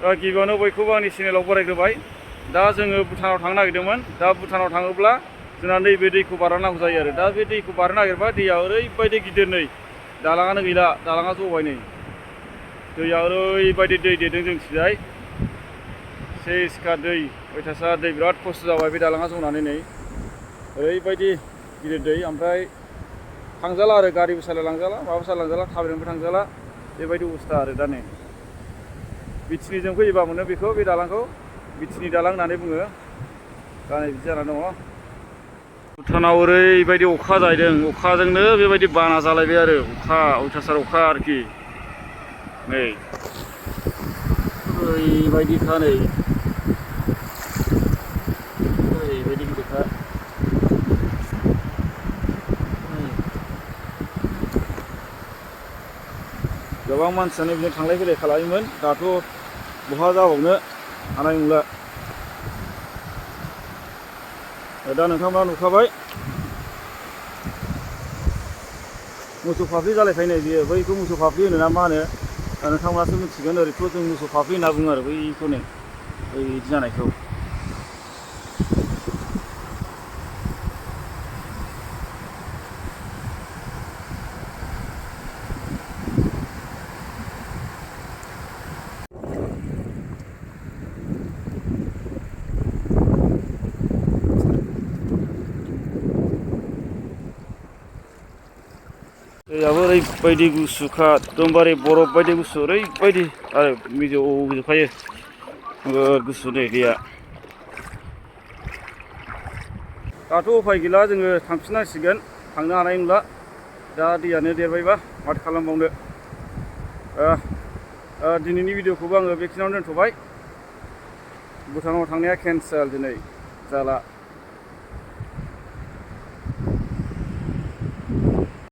गिबियावनो बयखौबो आंनि चेनेलाव बरायग्रोबाय। दा जोङो भुटानाव थांनो नागिरदोंमोन। दा भुटानाव थाङोब्ला जोंना नैबे दैखौ बारनांगौ जायो आरो। दा बे दैखौ बारनो नागिरबा दैया ओरैबायदि गिदिर, नै दालाङानो गैला, दालाङा जबाय। नै दैया ओरैबायदि दै देरदों जोंथिंजाय, सेसखा दै, अयथासार दै, बिराद खस्थ' जाबाय बे दालाङा जनानै। नै ओरैबायदि गिदिर दै, ओमफ्राय थांजाला आरो, गारिबो सालायलांजाला, माबा सालायलांजाला, थाबायनोबो थांजाला, बेबायदि अबस्था आरो। दा नै बिथिनिजों फैयोबा मोनो बेखौ, बे दालांखौ बिथिनि दालां होननानै बुङो। दा नै बिदि जानानै दङ। भुटानाव ओरैबायदि अखा जाहैदों, अखाजोंनो बेबायदि बाना जालायबाय आरो, अखा, अयथासार अखा आरोखि। नै ओरैबायदिखा, नै ओरैबायदि गिदिरखा। गोबां मानसियानो बिदिनो थांलाय फैलाय खालामोमोन, दाथ' बहा जाबावनो, हानाय नंला। दा नोंथांमोना नुखाबाय, मोसौ फाफ्लि जालायखायो नै बियो, बैखौ मोसौ फाफ्लि होनो ना मा होनो, नोंथांमोनासो मिथिगोन। ओरैथ' जों मोसौ फाफ्लि होनना बुङो आरो बैखौ, नै बिदि जानायखौ। दैयाबो ओरैबायदि गुसुखा, एकदमबारे बरफ बायदि गुसु, ओरैबायदि आरो मिजौजोबखायो, नोगोद गुसु नै दैया। दाथ' उफाय गैला, जोङो थांफिननांसिगोन, थांनो हानाय नंला। दा दैयानो देरबायबा माथो खालामबावनो। दिनैनि भिडिअखौबो आङो बेखिनियावनो दोनथ'बाय। भुटानाव थांनाया केन्सेल, दिनै जाला।